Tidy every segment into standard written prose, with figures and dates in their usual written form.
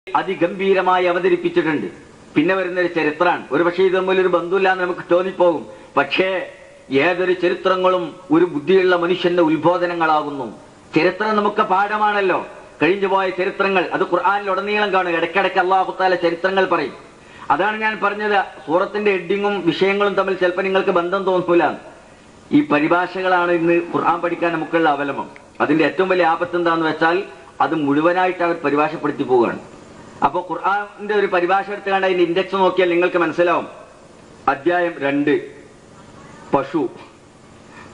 അതിഗംഭീരമായി അവതരിപ്പിച്ചിട്ടുണ്ട്. പിന്നെ വരുന്നൊരു ചരിത്രമാണ്. ഒരുപക്ഷെ ഇത് തമ്മിൽ ഒരു ബന്ധമില്ലാന്ന് നമുക്ക് തോന്നിപ്പോകും. പക്ഷേ ഏതൊരു ചരിത്രങ്ങളും ഒരു ബുദ്ധിയുള്ള മനുഷ്യന്റെ ഉത്ബോധനങ്ങളാകുന്നു. ചരിത്രം നമുക്ക് പാഠമാണല്ലോ. കഴിഞ്ഞുപോയ ചരിത്രങ്ങൾ അത് ഖുർആനിൽ ഉടനീളം കാണും. ഇടയ്ക്കിടയ്ക്ക് അല്ലാഹു തആല ചരിത്രങ്ങൾ പറയും. അതാണ് ഞാൻ പറഞ്ഞത്, സൂറത്തിന്റെ ഹെഡിങ്ങും വിഷയങ്ങളും തമ്മിൽ ചിലപ്പോൾ നിങ്ങൾക്ക് ബന്ധം തോന്നൂല. ഈ പരിഭാഷകളാണ് ഇന്ന് ഖുർആൻ പഠിക്കാൻ നമുക്കുള്ള അവലംബം. അതിന്റെ ഏറ്റവും വലിയ ആപത്ത് എന്താന്ന് വെച്ചാൽ അത് മുഴുവനായിട്ട് അവർ പരിഭാഷപ്പെടുത്തി പോവുകയാണ്. അപ്പൊ ഖുർആന്റെ ഒരു പരിഭാഷ എടുത്തുകൊണ്ട് അതിന്റെ ഇൻഡെക്സ് നോക്കിയാൽ നിങ്ങൾക്ക് മനസ്സിലാവും. അധ്യായം 2 പശു,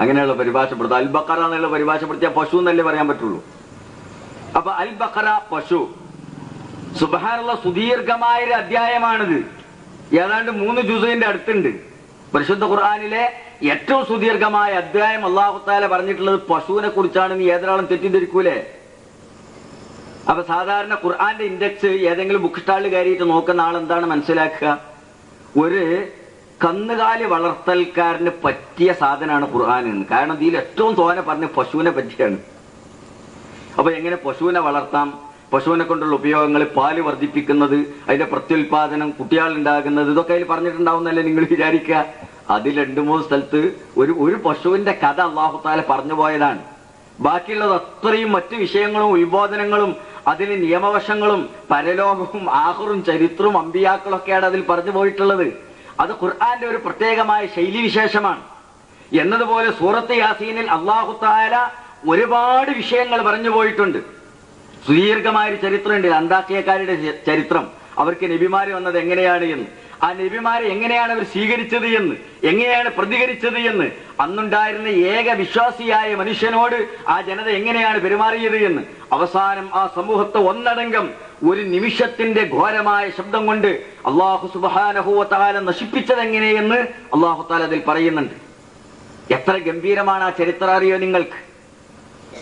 അങ്ങനെയുള്ള പരിഭാഷപ്പെടുത്തുക. അൽ ബഖറ എന്നുള്ള പരിഭാഷപ്പെടുത്തിയാൽ പശു എന്നല്ലേ പറയാൻ പറ്റുള്ളൂ. അപ്പൊ അൽ ബഖറ പശു. സുബ്ഹാനല്ലാഹ്, സുദീർഘമായ ഒരു അധ്യായമാണിത്. ഏതാണ്ട് 3 ജുസുവിന്റെ അടുത്തുണ്ട്. പരിശുദ്ധ ഖുർആനിലെ ഏറ്റവും സുദീർഘമായ അധ്യായം അല്ലാഹു തആല പറഞ്ഞിട്ടുള്ളത് പശുവിനെ കുറിച്ചാണെന്ന് ഏതൊരാളും തെറ്റിദ്ധരിക്കൂലേ? അപ്പൊ സാധാരണ ഖുർആന്റെ ഇൻഡെക്സ് ഏതെങ്കിലും ബുക്ക് സ്റ്റാളിൽ കയറിയിട്ട് നോക്കുന്ന ആളെന്താണ് മനസ്സിലാക്കുക? ഒരു കന്നുകാലി വളർത്തൽക്കാരന് പറ്റിയ സാധനമാണ് ഖുർആൻ എന്ന്. കാരണം ഇതിൽ ഏറ്റവും തോനെ പറഞ്ഞ പശുവിനെ പറ്റിയാണ്. അപ്പൊ എങ്ങനെ പശുവിനെ വളർത്താം, പശുവിനെ കൊണ്ടുള്ള ഉപയോഗങ്ങൾ, പാല് വർദ്ധിപ്പിക്കുന്നത്, അതിന്റെ പ്രത്യുൽപാദനം, കുട്ടികൾ ഉണ്ടാകുന്നത്, ഇതൊക്കെ അതിൽ പറഞ്ഞിട്ടുണ്ടാവുന്നല്ലേ നിങ്ങൾ വിചാരിക്കുക. അതിൽ 2-3 സ്ഥലത്ത് ഒരു പശുവിന്റെ കഥ അല്ലാഹു തആല പറഞ്ഞു പോയതാണ്. ബാക്കിയുള്ളത് അത്രയും മറ്റു വിഷയങ്ങളും ഉത്ബോധനങ്ങളും അതിന് നിയമവശങ്ങളും പരലോകവും ആഖിറും ചരിത്രവും അമ്പിയാക്കളൊക്കെയാണ് അതിൽ പറഞ്ഞു പോയിട്ടുള്ളത്. അത് ഖുർആന്റെ ഒരു പ്രത്യേകമായ ശൈലി വിശേഷമാണ്. എന്നതുപോലെ സൂറത്ത് യാസീനിൽ അല്ലാഹു തആല ഒരുപാട് വിഷയങ്ങൾ പറഞ്ഞു പോയിട്ടുണ്ട്. സുദീർഘമായൊരു ചരിത്രമുണ്ട്. അന്താക്കിയക്കാരുടെ ചരിത്രം, അവർക്ക് നബിമാര് വന്നത് എങ്ങനെയാണ് എന്ന്, ആ നബിമാരെ എങ്ങനെയാണ് അവർ സ്വീകരിച്ചത് എന്ന്, എങ്ങനെയാണ് പ്രതികരിച്ചത് എന്ന്, അന്നുണ്ടായിരുന്ന ഏക വിശ്വാസിയായ മനുഷ്യനോട് ആ ജനത എങ്ങനെയാണ് പെരുമാറിയത് എന്ന്, അവസാനം ആ സമൂഹത്തെ ഒന്നടങ്കം ഒരു നിമിഷത്തിന്റെ ഘോരമായ ശബ്ദം കൊണ്ട് അല്ലാഹു സുബ്ഹാനഹു വ തആല നശിപ്പിച്ചത് എങ്ങനെയെന്ന് അല്ലാഹു തആല അതിൽ പറയുന്നുണ്ട്. എത്ര ഗംഭീരമാണ് ആ ചരിത്രം അറിയോ നിങ്ങൾക്ക്?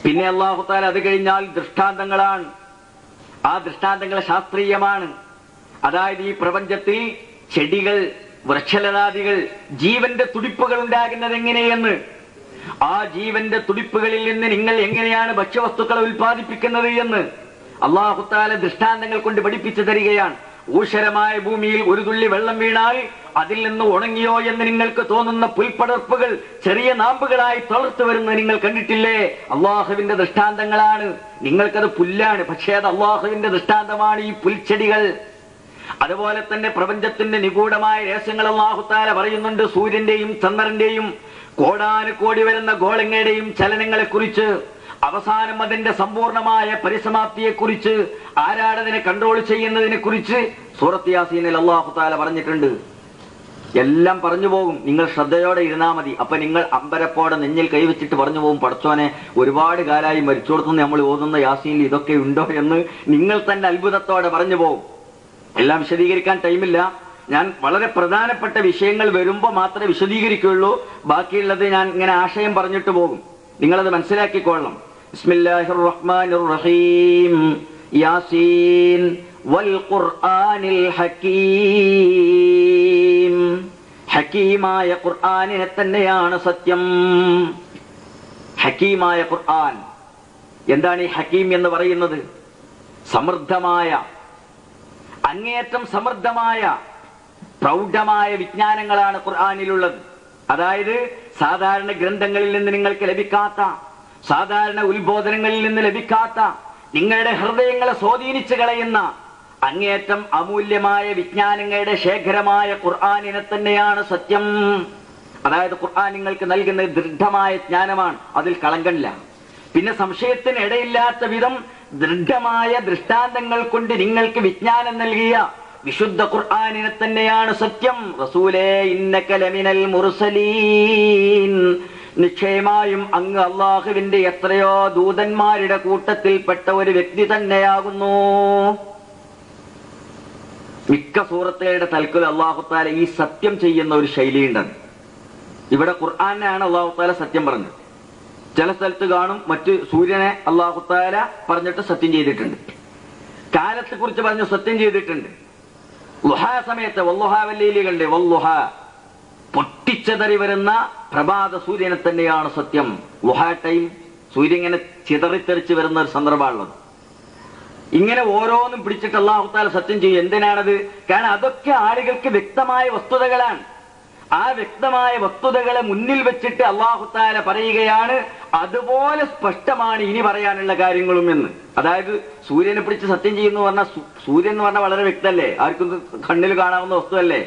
പിന്നെ അല്ലാഹു തആല അത് കഴിഞ്ഞാൽ ദൃഷ്ടാന്തങ്ങളാണ്. ആ ദൃഷ്ടാന്തങ്ങൾ ശാസ്ത്രീയമാണ്. അതായത് ഈ പ്രപഞ്ചത്തിൽ ചെടികൾ, വൃക്ഷലതാദികൾ, ജീവന്റെ തുടിപ്പുകൾ ഉണ്ടാകുന്നത് എങ്ങനെയെന്ന്, ആ ജീവന്റെ തുടിപ്പുകളിൽ നിന്ന് നിങ്ങൾ എങ്ങനെയാണ് ഭക്ഷ്യവസ്തുക്കളെ ഉൽപ്പാദിപ്പിക്കുന്നത് എന്ന് അല്ലാഹു തആല ദൃഷ്ടാന്തങ്ങൾ കൊണ്ട് പഠിപ്പിച്ചു തരികയാണ്. ഊഷരമായ ഭൂമിയിൽ ഒരു തുള്ളി വെള്ളം വീണാൽ അതിൽ നിന്ന് ഉണങ്ങിയോ എന്ന് നിങ്ങൾക്ക് തോന്നുന്ന പുൽപ്പടർപ്പുകൾ ചെറിയ നാമ്പുകളായി തളർത്തു വരുന്നത് നിങ്ങൾ കണ്ടിട്ടില്ലേ? അള്ളാഹുവിന്റെ ദൃഷ്ടാന്തങ്ങളാണ്. നിങ്ങൾക്കത് പുല്ലാണ്, പക്ഷേ അത് അള്ളാഹുവിന്റെ ദൃഷ്ടാന്തമാണ് ഈ പുൽച്ചെടികൾ. അതുപോലെ തന്നെ പ്രപഞ്ചത്തിന്റെ നിഗൂഢമായ രഹസ്യങ്ങൾ അല്ലാഹു തആല പറയുന്നുണ്ട്. സൂര്യന്റെയും ചന്ദ്രന്റെയും കോടാനുകോടി വരുന്ന ഗോളങ്ങളുടെയും ചലനങ്ങളെ കുറിച്ച്, അവസാനം അതിന്റെ സമ്പൂർണമായ പരിസമാപ്തിയെ കുറിച്ച്, ആരാടതിനെ കൺട്രോൾ ചെയ്യുന്നതിനെ കുറിച്ച് സൂറത്ത് യാസീനിൽ അല്ലാഹു തആല പറഞ്ഞിട്ടുണ്ട്. എല്ലാം പറഞ്ഞു പോകും, നിങ്ങൾ ശ്രദ്ധയോടെ ഇരുന്നാ മതി. അപ്പൊ നിങ്ങൾ അമ്പരപ്പോടെ നെഞ്ഞിൽ കൈവച്ചിട്ട് പറഞ്ഞു പോകും, പടച്ചോനെ ഒരുപാട് കാലമായി മരിച്ചോടത്തുനിന്ന് നമ്മൾ ഓതുന്ന യാസീനിൽ ഇതൊക്കെ ഉണ്ടോ എന്ന് നിങ്ങൾ തന്നെ അത്ഭുതത്തോടെ പറഞ്ഞു പോകും. എല്ലാം വിശദീകരിക്കാൻ ടൈമില്ല. ഞാൻ വളരെ പ്രധാനപ്പെട്ട വിഷയങ്ങൾ വരുമ്പോ മാത്രമേ വിശദീകരിക്കുകയുള്ളൂ. ബാക്കിയുള്ളത് ഞാൻ ഇങ്ങനെ ആശയം പറഞ്ഞിട്ട് പോകും, നിങ്ങളത് മനസ്സിലാക്കിക്കൊള്ളണം. ബിസ്മില്ലാഹിർ റഹ്മാനിർ റഹീം. യാസീൻ വൽ ഖുർആനിൽ ഹകീം. ഹകീമായ ഖുർആനിനെ തന്നെയാണ് സത്യം. ഹകീമായ ഖുർആൻ. എന്താണ് ഈ ഹകീം എന്ന് പറയുന്നത്? സമൃദ്ധമായ, അങ്ങേയറ്റം സമൃദ്ധമായ, പ്രൗഢമായ വിജ്ഞാനങ്ങളാണ് ഖുർആനിലുള്ളത്. അതായത് സാധാരണ ഗ്രന്ഥങ്ങളിൽ നിന്ന് നിങ്ങൾക്ക് ലഭിക്കാത്ത, സാധാരണ ഉത്ബോധനങ്ങളിൽ നിന്ന് ലഭിക്കാത്ത, നിങ്ങളുടെ ഹൃദയങ്ങളെ സ്വാധീനിച്ചു കളയുന്ന അങ്ങേയറ്റം അമൂല്യമായ വിജ്ഞാനങ്ങളുടെ ശേഖരമായ ഖുർആനിനെ തന്നെയാണ് സത്യം. അതായത് ഖുർആൻ നിങ്ങൾക്ക് നൽകുന്ന ദൃഢമായ ജ്ഞാനമാണ്, അതിൽ കളങ്കമില്ല. പിന്നെ സംശയത്തിന് ഇടയില്ലാത്ത വിധം ദൃഢമായ ദൃഷ്ടാന്തങ്ങൾ കൊണ്ട് നിങ്ങൾക്ക് വിജ്ഞാനം നൽകിയ വിശുദ്ധ ഖുർആനിനെ തന്നെയാണ് സത്യം. റസൂലേ ഇന്നക ലമിനൽ മുർസലീൻ. നിശ്ചയമായും അങ്ങ് അല്ലാഹുവിന്റെ എത്രയോ ദൂതന്മാരുടെ കൂട്ടത്തിൽപ്പെട്ട ഒരു വ്യക്തി തന്നെയാകുന്നു. മിക്ക സൂറത്തുകളുടെ തൽക്കൽ അല്ലാഹു തആല ഈ സത്യം ചെയ്യുന്ന ഒരു ശൈലിയുണ്ട്. ഇവിടെ ഖുർആനാണ് അല്ലാഹു തആല സത്യം പറഞ്ഞത്. ചില സ്ഥലത്ത് കാണും മറ്റ് സൂര്യനെ അല്ലാഹു തആല പറഞ്ഞിട്ട് സത്യം ചെയ്തിട്ടുണ്ട്, കാലത്തെ കുറിച്ച് പറഞ്ഞ് സത്യം ചെയ്തിട്ടുണ്ട്. ളുഹാ സമയത്ത് വല്ലുഹാ വല്ലൈലി കണ്ടേ, വല്ലുഹാ പൊട്ടിച്ചെതറി വരുന്ന പ്രഭാത സൂര്യനെ തന്നെയാണ് സത്യം. ളുഹാ ടൈം സൂര്യൻ ഇങ്ങനെ ചിതറിത്തെറിച്ച് വരുന്ന ഒരു സന്ദർഭമാണുള്ളത്. ഇങ്ങനെ ഓരോന്നും പിടിച്ചിട്ട് അല്ലാഹു തആല സത്യം ചെയ്യും. എന്തിനാണത്? കാരണം അതൊക്കെ ആളുകൾക്ക് വ്യക്തമായ വസ്തുതകളാണ്. ആ വ്യക്തമായ വസ്തുതകളെ മുന്നിൽ വെച്ചിട്ട് അല്ലാഹു തആല പറയുകയാണ്, അതുപോലെ സ്പഷ്ടമാണ് ഇനി പറയാനുള്ള കാര്യങ്ങളും എന്ന്. അതായത് സൂര്യനെ പിടിച്ച് സത്യം ചെയ്യുന്നു പറഞ്ഞാൽ, സൂര്യൻ എന്ന് പറഞ്ഞാൽ വളരെ വ്യക്തമല്ലേ, ആർക്കും കണ്ണിൽ കാണാവുന്ന വസ്തുവല്ലേ.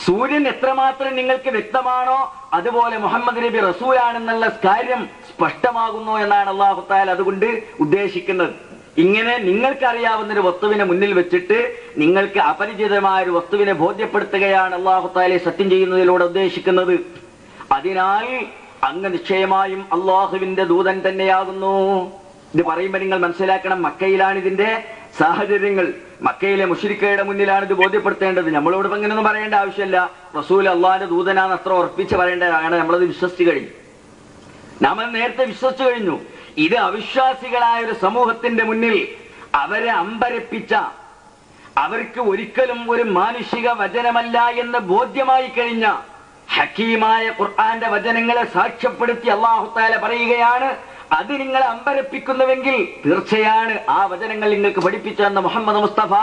സൂര്യൻ എത്രമാത്രം നിങ്ങൾക്ക് വ്യക്തമാണോ അതുപോലെ മുഹമ്മദ് നബി റസൂലാണെന്നുള്ള കാര്യം സ്പഷ്ടമാകുന്നു എന്നാണ് അല്ലാഹു തആല അതുകൊണ്ട് ഉദ്ദേശിക്കുന്നത്. ഇങ്ങനെ നിങ്ങൾക്കറിയാവുന്ന ഒരു വസ്തുവിനെ മുന്നിൽ വെച്ചിട്ട് നിങ്ങൾക്ക് അപരിചിതമായ ഒരു വസ്തുവിനെ ബോധ്യപ്പെടുത്തുകയാണ് അല്ലാഹു തആല സത്യം ചെയ്യുന്നതിലൂടെ ഉദ്ദേശിക്കുന്നത്. അതിനാൽ അങ്ങ് നിശ്ചയമായും അള്ളാഹുവിന്റെ ദൂതൻ തന്നെയാകുന്നു. ഇത് പറയുമ്പോൾ നിങ്ങൾ മനസ്സിലാക്കണം, മക്കയിലാണ് ഇതിന്റെ സാഹചര്യങ്ങൾ. മക്കയിലെ മുശ്രിക്കുകളുടെ മുന്നിലാണ് ഇത് ബോധ്യപ്പെടുത്തേണ്ടത്. നമ്മളോട് അങ്ങനെയൊന്നും പറയേണ്ട ആവശ്യമില്ല. റസൂൽ അള്ളാഹിന്റെ ദൂതനാണ് അത്ര ഉറപ്പിച്ച് പറയേണ്ടതാണ്. നമ്മളത് വിശ്വസിച്ചു കഴിഞ്ഞു, നാം നേരത്തെ വിശ്വസിച്ചു കഴിഞ്ഞു. ഇത് അവിശ്വാസികളായ ഒരു സമൂഹത്തിന്റെ മുന്നിൽ അവരെ അമ്പരപ്പിച്ച, അവർക്ക് ഒരിക്കലും ഒരു മാനുഷിക വചനമല്ല എന്ന് ബോധ്യമായി കഴിഞ്ഞ ഹക്കീമായ ഖുർആന്റെ വചനങ്ങളെ സാക്ഷ്യപ്പെടുത്തി അല്ലാഹു തആല പറയുകയാണ്, അത് നിങ്ങളെ അമ്പരപ്പിക്കുന്നുവെങ്കിൽ തീർച്ചയാണ് ആ വചനങ്ങൾ നിങ്ങൾക്ക് പഠിപ്പിച്ചു തന്ന മുഹമ്മദ് മുസ്തഫ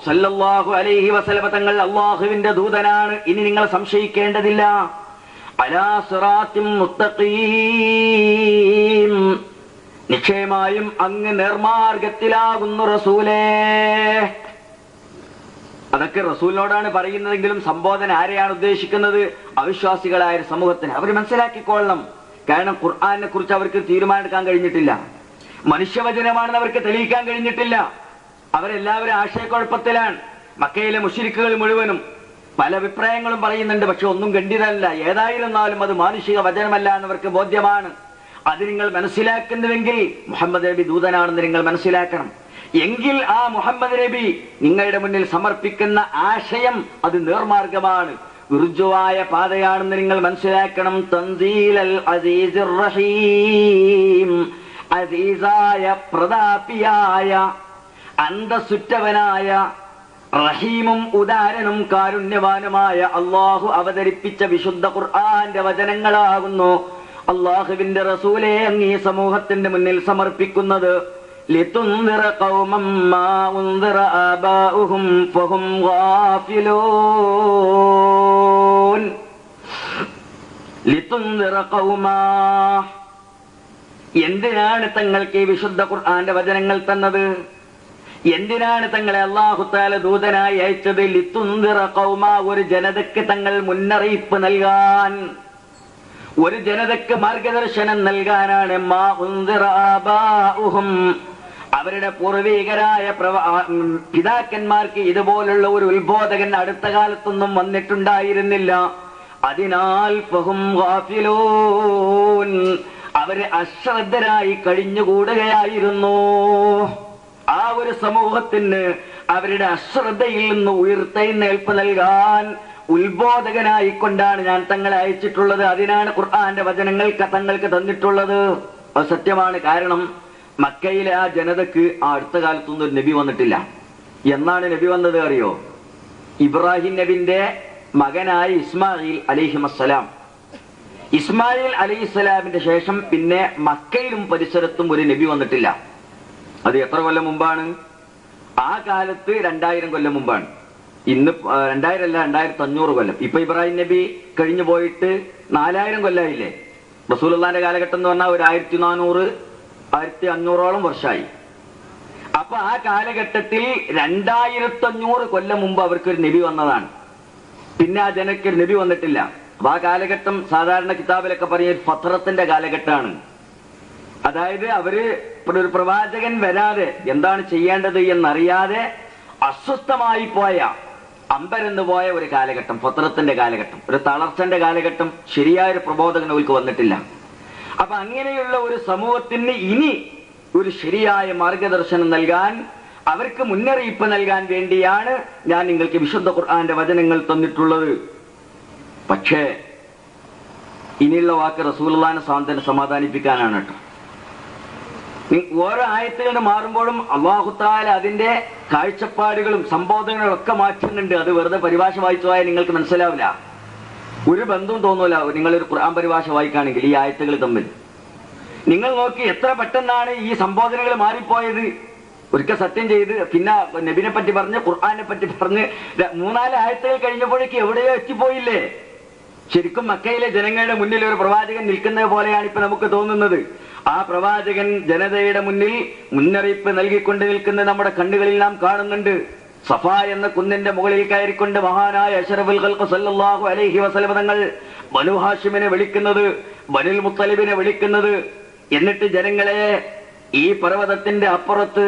സല്ലല്ലാഹു അലൈഹി വസല്ലമ തങ്ങൾ അല്ലാഹുവിന്റെ ദൂതനാണ്. ഇനി നിങ്ങൾ സംശയിക്കേണ്ടതില്ല. അലാ സിറാത്തിൻ മുസ്തഖീം, നിശ്ചയമായും അങ്ങ് നേർമാർഗത്തിലാകുന്നു റസൂലേ. അതൊക്കെ റസൂലിനോടാണ് പറയുന്നതെങ്കിലും സംബോധന ആരെയാണ് ഉദ്ദേശിക്കുന്നത്? അവിശ്വാസികളായ ഒരു സമൂഹത്തിന്. അവർ മനസ്സിലാക്കിക്കൊള്ളണം. കാരണം ഖുർആനെ കുറിച്ച് അവർക്ക് തീരുമാനമെടുക്കാൻ കഴിഞ്ഞിട്ടില്ല, മനുഷ്യവചനമാണെന്ന് അവർക്ക് തെളിയിക്കാൻ കഴിഞ്ഞിട്ടില്ല. അവരെല്ലാവരും ആശയക്കുഴപ്പത്തിലാണ്. മക്കയിലെ മുശ്രിക്കുകൾ മുഴുവനും പല അഭിപ്രായങ്ങളും പറയുന്നുണ്ട്, പക്ഷെ ഒന്നും ഖണ്ഡിതമല്ല. ഏതായിരുന്നാലും അത് മാനുഷിക വചനമല്ല എന്നവർക്ക് ബോധ്യമാണ്. അത് നിങ്ങൾ മനസ്സിലാക്കുന്നുവെങ്കിൽ മുഹമ്മദ് നബി ദൂതനാണെന്ന് നിങ്ങൾ മനസ്സിലാക്കണം. എങ്കിൽ ആ മുഹമ്മദ് നബി നിങ്ങളുടെ മുന്നിൽ സമർപ്പിക്കുന്ന ആശയം അത് നേർമാർഗമാണ്, ഋജുവായ പാതയാണെന്ന് നിങ്ങൾ മനസ്സിലാക്കണം. തൻസീലൽ അസീസിർ റഹീം, അസീസായ പ്രതാപിയായ അന്തസുറ്റവനായ റഹീമും ഉദാരനും കാരുണ്യവാനുമായ അള്ളാഹു അവതരിപ്പിച്ച വിശുദ്ധ ഖുർആന്റെ വചനങ്ങളാകുന്നു അള്ളാഹുവിന്റെ റസൂലെ അങ്ങ് ഈ സമൂഹത്തിന്റെ മുന്നിൽ സമർപ്പിക്കുന്നത്. ലിതുൻദിറ ഖൗമൻ മാ ഉൻദിറ ആബാഉഹും ഫഹും ഗാഫിലൂൻ. ലിതുൻദിറ ഖൗമാ, എന്തിനാണ് തങ്ങൾക്ക് ഈ വിശുദ്ധ ഖുർആന്റെ വചനങ്ങൾ തന്നത്? എന്തിനാണ് തങ്ങളെ അല്ലാഹു തആല ദൂതനായി അയച്ചത്? ലിതുൻദിറ ഖൗമാ, ഒരു ജനതയ്ക്ക് തങ്ങൾ മുന്നറിയിപ്പ് നൽകാൻ, ഒരു ജനതയ്ക്ക് മാർഗദർശനം നൽകാനാണ്. മാ ഉൻദിറ ആബാഉഹും, അവരുടെ പൂർവീകരായ പിതാക്കന്മാർക്ക് ഇതുപോലുള്ള ഒരു ഉത്ബോധകൻ അടുത്ത കാലത്തൊന്നും വന്നിട്ടുണ്ടായിരുന്നില്ല. അതിനാൽ ഫഹും ഗാഫിലൂൻ, അവര് അശ്രദ്ധരായി കഴിഞ്ഞുകൂടുകയായിരുന്നു. ആ ഒരു സമൂഹത്തിന് അവരുടെ അശ്രദ്ധയിൽ നിന്ന് ഉയർത്തെഴുന്നേൽപ്പ് നൽകാൻ ഉത്ബോധകനായിക്കൊണ്ടാണ് ഞാൻ തങ്ങളെ അയച്ചിട്ടുള്ളത്. അതിനാണ് ഖുർആന്റെ വചനങ്ങൾ തങ്ങൾക്ക് തന്നിട്ടുള്ളത്. അത് സത്യമാണ്. കാരണം മക്കയിലെ ആ ജനതക്ക് ആ അടുത്ത കാലത്തൊന്നും ഒരു നബി വന്നിട്ടില്ല. എന്നാണ് നബി വന്നത് അറിയോ? ഇബ്രാഹിം നബിന്റെ മകനായ ഇസ്മായിൽ അലൈഹിമസ്സലാം. ഇസ്മായിൽ അലൈഹിസ്സലാമിന്റെ ശേഷം പിന്നെ മക്കയിലും പരിസരത്തും ഒരു നബി വന്നിട്ടില്ല. അത് എത്ര കൊല്ലം മുമ്പാണ്? ആ കാലത്ത് 2000 കൊല്ലം മുമ്പാണ്. ഇന്ന് 2000 അല്ല, 2500 കൊല്ലം. ഇപ്പൊ ഇബ്രാഹിം നബി കഴിഞ്ഞു പോയിട്ട് 4000 കൊല്ലമായില്ലേ? റസൂലുള്ളാഹിന്റെ കാലഘട്ടം എന്ന് പറഞ്ഞാൽ ഒരു 1400-1500ഓളം വർഷമായി. അപ്പൊ ആ കാലഘട്ടത്തിൽ 2500 കൊല്ലം മുമ്പ് അവർക്കൊരു നബി വന്നതാണ്. പിന്നെ ആ ജനക്ക് ഒരു നബി വന്നിട്ടില്ല. അപ്പൊ ആ കാലഘട്ടം സാധാരണ കിതാബിലൊക്കെ പറയുന്ന ഫത്രത്തിന്റെ കാലഘട്ടമാണ്. അതായത് അവര് ഒരു പ്രവാചകൻ വരാതെ എന്താണ് ചെയ്യേണ്ടത് എന്നറിയാതെ അസ്വസ്ഥമായി പോയ, അമ്പരന്ന് പോയ ഒരു കാലഘട്ടം, ഫത്രത്തിന്റെ കാലഘട്ടം, ഒരു തളർച്ചന്റെ കാലഘട്ടം. ശരിയായൊരു പ്രബോധകൻ അവർക്ക് വന്നിട്ടില്ല. അപ്പൊ അങ്ങനെയുള്ള ഒരു സമൂഹത്തിന് ഇനി ഒരു ശരിയായ മാർഗദർശനം നൽകാൻ, അവർക്ക് മുന്നറിയിപ്പ് നൽകാൻ വേണ്ടിയാണ് ഞാൻ നിങ്ങൾക്ക് വിശുദ്ധ ഖുർആന്റെ വചനങ്ങൾ തന്നിട്ടുള്ളത്. പക്ഷേ ഇനിയുള്ള വാക്ക് റസൂലുള്ളാഹിനെ സമാധാനിപ്പിക്കാനാണ് കേട്ടോ. ഓരോ ആയത്തുകൾ മാറുമ്പോഴും അല്ലാഹു തആല അതിന്റെ കാഴ്ചപ്പാടുകളും സംബോധനകളും ഒക്കെ മാറ്റുന്നുണ്ട്. അത് വെറുതെ പരിഭാഷ വായിച്ചു പോയാൽ നിങ്ങൾക്ക് മനസ്സിലാവില്ല, ഒരു ബന്ധവും തോന്നൂല. നിങ്ങളൊരു ഖുർആൻ പരിഭാഷ വായിക്കുകയാണെങ്കിൽ ഈ ആയത്തുകൾ തമ്മിൽ നിങ്ങൾ നോക്കി എത്ര പെട്ടെന്നാണ് ഈ സംബോധനകൾ മാറിപ്പോയത്. ഒരിക്കൽ സത്യം ചെയ്ത് പിന്നെ നബിനെ പറ്റി പറഞ്ഞ് ഖുർആനെ പറ്റി പറഞ്ഞ് 3-4 ആയത്തുകൾ കഴിഞ്ഞപ്പോഴേക്ക് എവിടെയോ എത്തിപ്പോയില്ലേ? ശരിക്കും മക്കയിലെ ജനങ്ങളുടെ മുന്നിൽ ഒരു പ്രവാചകൻ നിൽക്കുന്നത് പോലെയാണ് ഇപ്പൊ നമുക്ക് തോന്നുന്നത്. ആ പ്രവാചകൻ ജനതയുടെ മുന്നിൽ മുന്നറിയിപ്പ് നൽകിക്കൊണ്ട് നിൽക്കുന്നത് നമ്മുടെ കണ്ണുകളിൽ നാം കാണുന്നുണ്ട്. സഫ എന്ന കുന്നിന്റെ മുകളിൽ കയറിക്കൊണ്ട് മഹാനായ അഷ്റഫുൽ ഖൽഖ് സല്ലല്ലാഹു അലൈഹി വസല്ലം തങ്ങൾ ബനു ഹാഷിമിനെ വിളിക്കുന്നത്, ബനുൽ മുത്തലിബിനെ വിളിക്കുന്നത്, എന്നിട്ട് ജനങ്ങളെ ഈ പർവ്വതത്തിന്റെ അപ്പുറത്ത്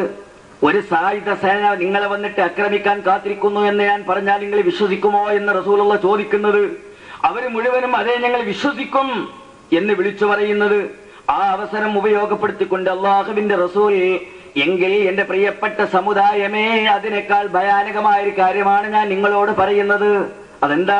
ഒരു സായുധ സേന നിങ്ങളെ വന്നിട്ട് ആക്രമിക്കാൻ കാത്തിരിക്കുന്നു എന്ന് ഞാൻ പറഞ്ഞാൽ നിങ്ങൾ വിശ്വസിക്കുമോ എന്ന് റസൂലുള്ള ചോദിക്കുന്നത്, അവര് മുഴുവനും അതേ ഞങ്ങൾ വിശ്വസിക്കും എന്ന് വിളിച്ചു പറയുന്നത്. ആ അവസരം ഉപയോഗപ്പെടുത്തിക്കൊണ്ട് അള്ളാഹുവിന്റെ റസൂൽ, എങ്കിൽ എന്റെ പ്രിയപ്പെട്ട സമുദായമേ, അതിനേക്കാൾ ഭയാനകമായ ഒരു കാര്യമാണ് ഞാൻ നിങ്ങളോട് പറയുന്നത്. അതെന്താ?